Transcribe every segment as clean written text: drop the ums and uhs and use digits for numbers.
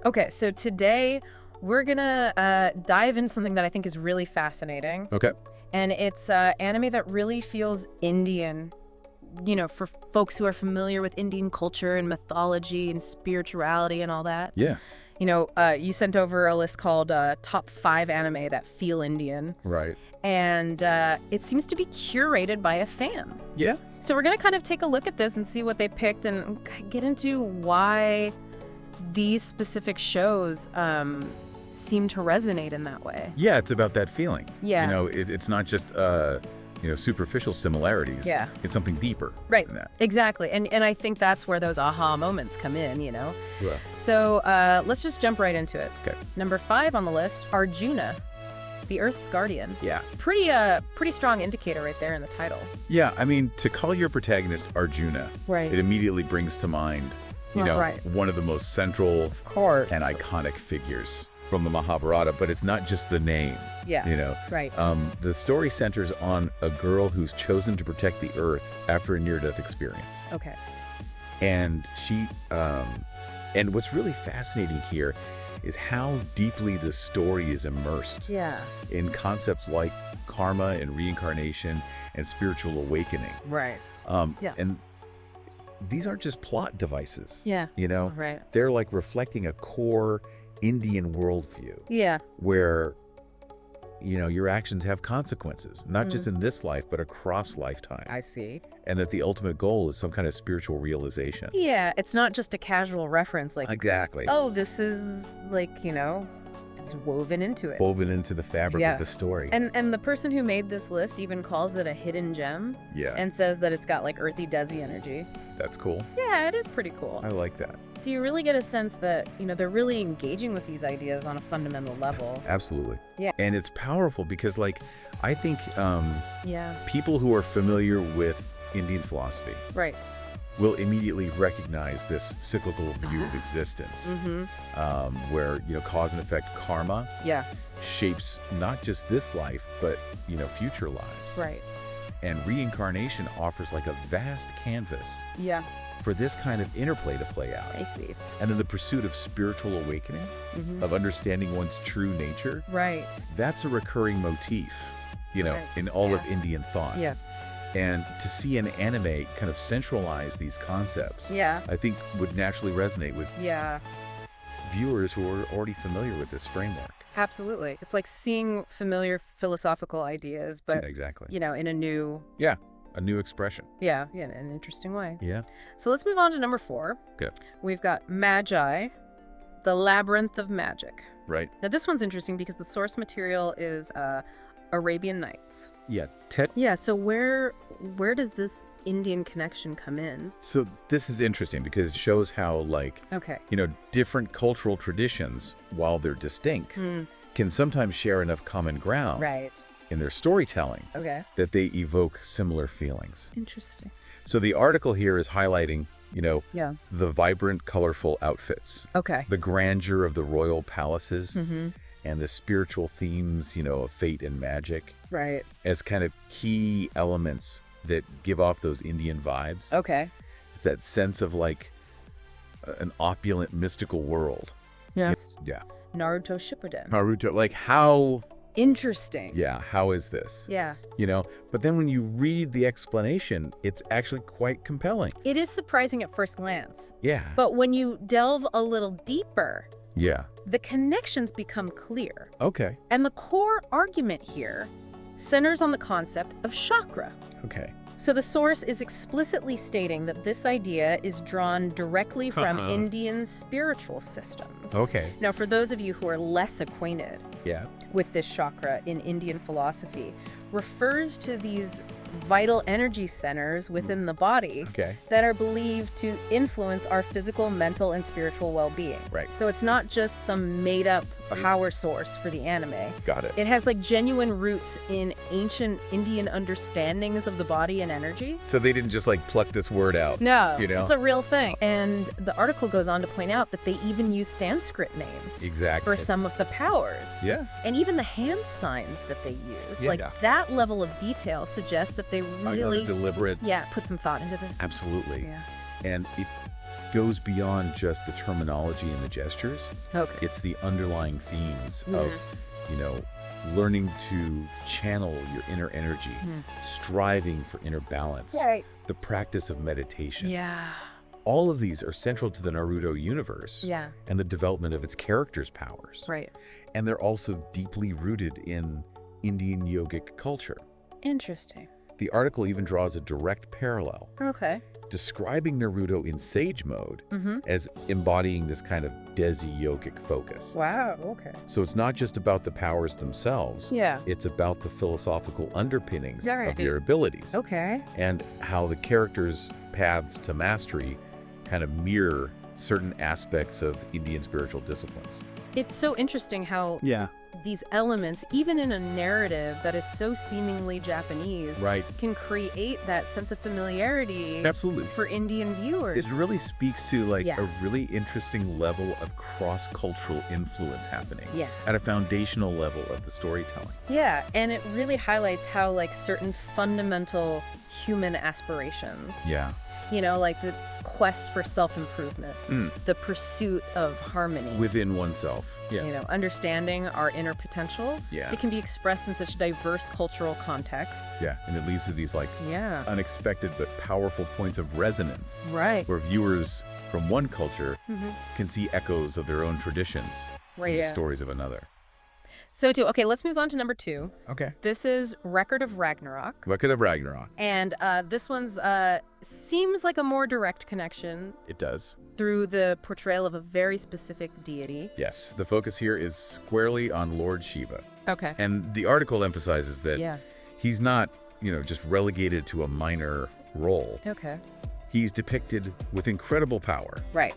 Okay, so today we're gonna dive into something that I think is really fascinating. Okay. And it's anime that really feels Indian. You know, for folks who are familiar with Indian culture and mythology and spirituality and all that. Yeah. You know, you sent over a list called Top 5 Anime That Feel Indian. Right. And it seems to be curated by a fan. Yeah. So we're going to kind of take a look at this and see what they picked and get into why these specific shows seem to resonate in that way. Yeah, it's about that feeling. Yeah. You know, it's not just, superficial similarities. Yeah. It's something deeper than that. Exactly. And I think that's where those aha moments come in, you know? Yeah. So let's just jump right into it. Okay. Number 5 on the list, Arjuna, the Earth's Guardian. Yeah. Pretty strong indicator right there in the title. Yeah, I mean, to call your protagonist Arjuna, Right. it immediately brings to mind, Right. one of the most central Of course. and iconic figures from the Mahabharata, but it's not just the name. Yeah. You know, Right. the story centers on a girl who's chosen to protect the earth after a near-death experience. Okay. And she, and what's really fascinating here is how deeply the story is immersed Yeah. in concepts like karma and reincarnation and spiritual awakening. Right. Yeah. And these aren't just plot devices. Yeah. You know, Right. they're like reflecting a core Indian worldview Yeah. where, your actions have consequences, not just in this life, but across lifetime. I see. And that the ultimate goal is some kind of spiritual realization. Yeah. It's not just a casual reference like, Exactly. oh, this is like, it's woven into it. Woven into the fabric Yeah. of the story. And the person who made this list even calls it a hidden gem Yeah, and says that it's got like earthy Desi energy. that's cool. Yeah, it is pretty cool. I like that. So you really get a sense that, they're really engaging with these ideas on a fundamental level. Absolutely. Yeah. And it's powerful because, I think Yeah. people who are familiar with Indian philosophy Right. will immediately recognize this cyclical view of existence, where, cause and effect karma Yeah. shapes not just this life, but, future lives. Right. And reincarnation offers like a vast canvas Yeah. for this kind of interplay to play out. I see. And then the pursuit of spiritual awakening, of understanding one's true nature, Right. that's a recurring motif, Right. in all of Yeah. Indian thought. Yeah. And to see an anime kind of centralize these concepts, Yeah. I think would naturally resonate with Yeah. viewers who are already familiar with this framework. Absolutely. It's like seeing familiar philosophical ideas, but, Exactly. in a new, Yeah, a new expression. in an interesting way. Yeah. So let's move on to number 4. Good. We've got Magi, the Labyrinth of Magic. Right. Now this one's interesting because the source material is Arabian Nights. Yeah. Yeah, so where does this Indian connection come in? So this is interesting because it shows how, Okay. different cultural traditions, while they're distinct, can sometimes share enough common ground Right. in their storytelling Okay. that they evoke similar feelings. Interesting. So the article here is highlighting, Yeah. the vibrant, colorful outfits, Okay. the grandeur of the royal palaces, Mm-hmm. and the spiritual themes, of fate and magic Right. as kind of key elements that give off those Indian vibes. Okay. It's that sense of an opulent, mystical world. Yes. Yeah. Naruto Shippuden. Naruto, how, Interesting. how is this? Yeah. But then when you read the explanation, it's actually quite compelling. It is surprising at first glance, Yeah. but when you delve a little deeper, Yeah. the connections become clear. Okay. And the core argument here centers on the concept of chakra. Okay. So the source is explicitly stating that this idea is drawn directly from Indian spiritual systems. Okay. Now, for those of you who are less acquainted Yeah. with this chakra in Indian philosophy, refers to these vital energy centers within the body Okay. that are believed to influence our physical, mental, and spiritual well-being. Right. So it's not just some made-up power source for the anime. Got it. It has like genuine roots in ancient Indian understandings of the body and energy. So they didn't just like pluck this word out. No, you know? it's a real thing. And the article goes on to point out that they even use Sanskrit names Exactly. for some of the powers. Yeah. And even the hand signs that they use. Yeah. Like that level of detail suggests that they really deliberate. Yeah, put some thought into this. Absolutely. Yeah. And it goes beyond just the terminology and the gestures. Okay. It's the underlying themes of, learning to channel your inner energy, striving for inner balance, Right. the practice of meditation. Yeah. All of these are central to the Naruto universe Yeah. and the development of its characters' powers. Right. And they're also deeply rooted in Indian yogic culture. Interesting. The article even draws a direct parallel, Okay. describing Naruto in sage mode as embodying this kind of Desi yogic focus. Wow. Okay. So it's not just about the powers themselves. Yeah. It's about the philosophical underpinnings Right. of your abilities Okay. and how the characters' paths to mastery kind of mirror certain aspects of Indian spiritual disciplines. It's so interesting how Yeah. these elements, even in a narrative that is so seemingly Japanese, Right. can create that sense of familiarity Absolutely. for Indian viewers. It really speaks to like Yeah. a really interesting level of cross-cultural influence happening Yeah. at a foundational level of the storytelling. Yeah, and it really highlights how like certain fundamental human aspirations, Yeah. like the quest for self-improvement, the pursuit of harmony, Within oneself. Yeah. understanding our inner potential. Yeah. It can be expressed in such diverse cultural contexts. Yeah. And it leads to these like Yeah. unexpected but powerful points of resonance Right. where viewers from one culture can see echoes of their own traditions Right. in the Yeah. stories of another. So too, okay, let's move on to number 2. Okay. This is Record of Ragnarok. Record of Ragnarok. And this one's seems like a more direct connection It does. through the portrayal of a very specific deity. Yes. The focus here is squarely on Lord Shiva. Okay. And the article emphasizes that Yeah. he's not, just relegated to a minor role. Okay. He's depicted with incredible power Right.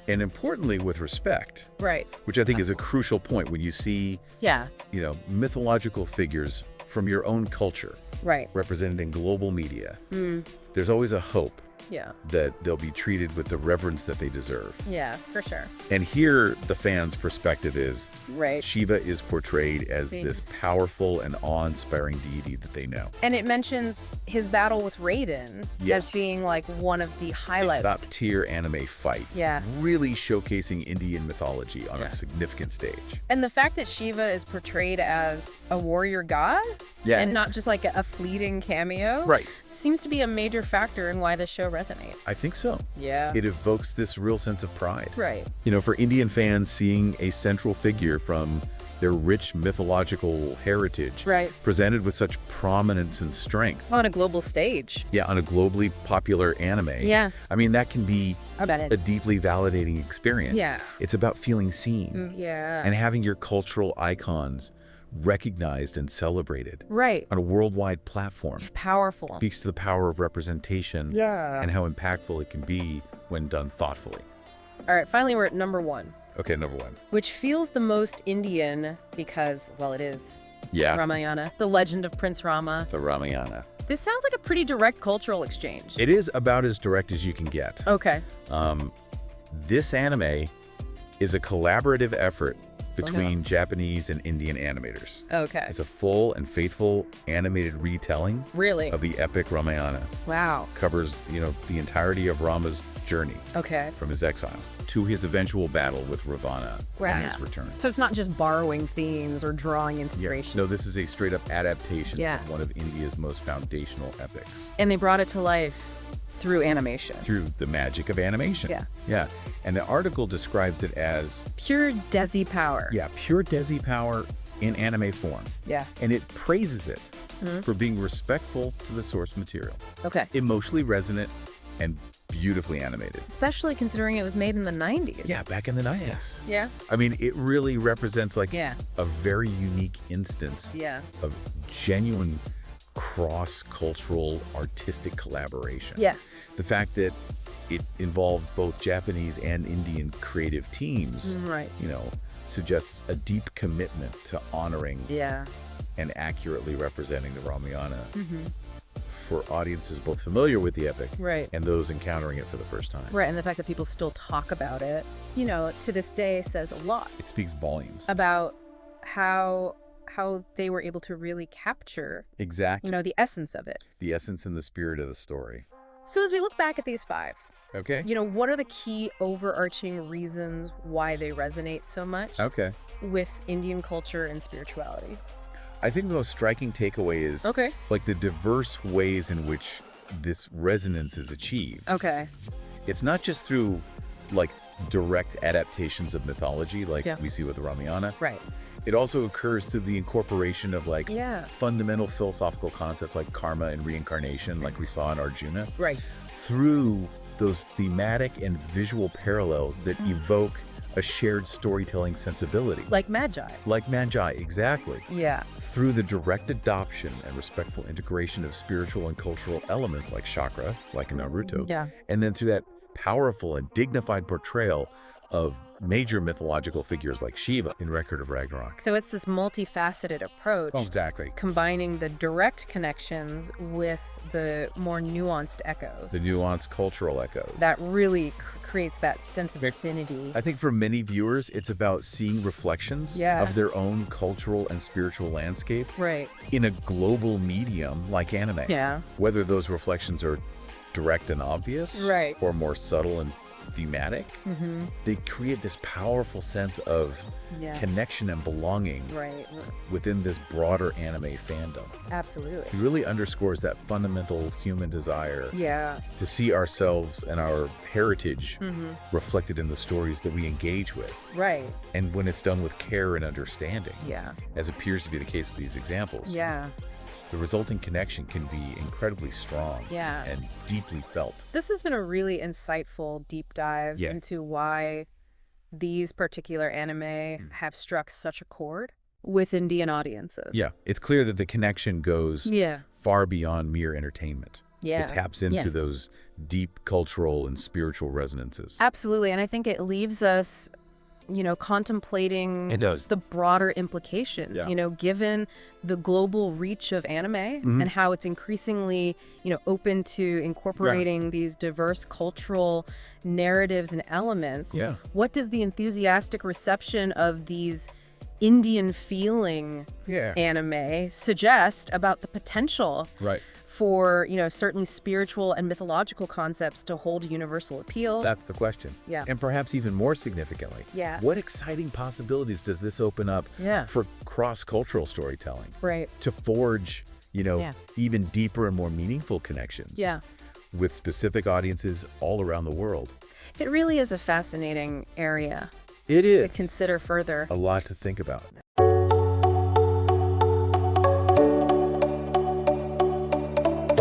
and importantly with respect, Right. which I think is a crucial point when you see, Yeah. mythological figures from your own culture Right. represented in global media. Mm. There's always a hope Yeah. that they'll be treated with the reverence that they deserve. Yeah, for sure. And here, the fan's perspective is Right. Shiva is portrayed as See. this powerful and awe-inspiring deity that they know. And it mentions his battle with Raiden Yes. as being like one of the highlights. Top-tier anime fight. Yeah. Really showcasing Indian mythology on Yeah. a significant stage. And the fact that Shiva is portrayed as a warrior god Yeah. and not just like a fleeting cameo Right. seems to be a major factor in why the show resonates. I think so. Yeah. It evokes this real sense of pride. Right. For Indian fans, seeing a central figure from their rich mythological heritage Right. presented with such prominence and strength. On a global stage. Yeah, on a globally popular anime. Yeah. I mean, that can be I bet a it. deeply validating experience. Yeah. It's about feeling seen Yeah. and having your cultural icons recognized and celebrated Right. on a worldwide platform. Powerful. Speaks to the power of representation Yeah. and how impactful it can be when done thoughtfully. All right, finally we're at number 1, Okay, number 1. which feels the most Indian because, well, it is Yeah, Ramayana, the legend of Prince Rama. the Ramayana. This sounds like a pretty direct cultural exchange. It is about as direct as you can get. Okay. This anime is a collaborative effort between Japanese and Indian animators. Okay. It's a full and faithful animated retelling Really? of the epic Ramayana. Wow. Covers, the entirety of Rama's journey Okay. from his exile to his eventual battle with Ravana and his return. So it's not just borrowing themes or drawing inspiration. No, this is a straight-up adaptation Yeah. of one of India's most foundational epics And they brought it to life through animation. through the magic of animation. Yeah. Yeah. And the article describes it as, Pure Desi power. pure Desi power in anime form. Yeah. And it praises it for being respectful to the source material, Okay. emotionally resonant, and beautifully animated. Especially considering it was made in the 90s. Yeah, back in the 90s. Yeah. I mean, it really represents like Yeah. a very unique instance Yeah. of genuine cross-cultural artistic collaboration. Yeah. The fact that it involved both Japanese and Indian creative teams, Right. suggests a deep commitment to honoring Yeah. and accurately representing the Ramayana for audiences both familiar with the epic Right. and those encountering it for the first time. Right, and the fact that people still talk about it, to this day says a lot It speaks volumes. about how they were able to really capture, Exactly. the essence of it. The essence and the spirit of the story. So as we look back at these 5, Okay. what are the key overarching reasons why they resonate so much Okay. with Indian culture and spirituality? I think the most striking takeaway is Okay. like the diverse ways in which this resonance is achieved. Okay. It's not just through like direct adaptations of mythology like Yeah. we see with the Ramayana. Right. It also occurs through the incorporation of like Yeah. fundamental philosophical concepts like karma and reincarnation like we saw in Arjuna. Right. Through those thematic and visual parallels that evoke a shared storytelling sensibility. Like Magi. Like Magi, exactly. Yeah. Through the direct adoption and respectful integration of spiritual and cultural elements like Chakra, like in Naruto. Yeah. And then through that powerful and dignified portrayal of major mythological figures like Shiva in Record of Ragnarok. So it's this multifaceted approach, Exactly. combining the direct connections with the more nuanced echoes. The nuanced cultural echoes. That really creates that sense of affinity. I think for many viewers, it's about seeing reflections Yeah. of their own cultural and spiritual landscape Right. in a global medium like anime. Yeah. Whether those reflections are direct and obvious, Right. or more subtle and thematic, they create this powerful sense of Yeah. connection and belonging Right. within this broader anime fandom. Absolutely. It really underscores that fundamental human desire Yeah. to see ourselves and our heritage reflected in the stories that we engage with. Right. And when it's done with care and understanding, Yeah. as appears to be the case with these examples, Yeah. the resulting connection can be incredibly strong Yeah. and deeply felt. This has been a really insightful deep dive Yeah. into why these particular anime have struck such a chord with Indian audiences. Yeah, it's clear that the connection goes Yeah. far beyond mere entertainment. Yeah. It taps into Yeah. those deep cultural and spiritual resonances. Absolutely. And I think it leaves us, contemplating It does. the broader implications, Yeah. given the global reach of anime and how it's increasingly, open to incorporating these diverse cultural narratives and elements. Yeah. What does the enthusiastic reception of these Indian feeling Yeah. anime suggest about the potential Right. for, certainly spiritual and mythological concepts to hold universal appeal? That's the question. Yeah. And perhaps even more significantly, Yeah. what exciting possibilities does this open up Yeah. for cross-cultural storytelling Right. to forge, Yeah. even deeper and more meaningful connections Yeah. with specific audiences all around the world? It really is a fascinating area It to is consider further. a lot to think about.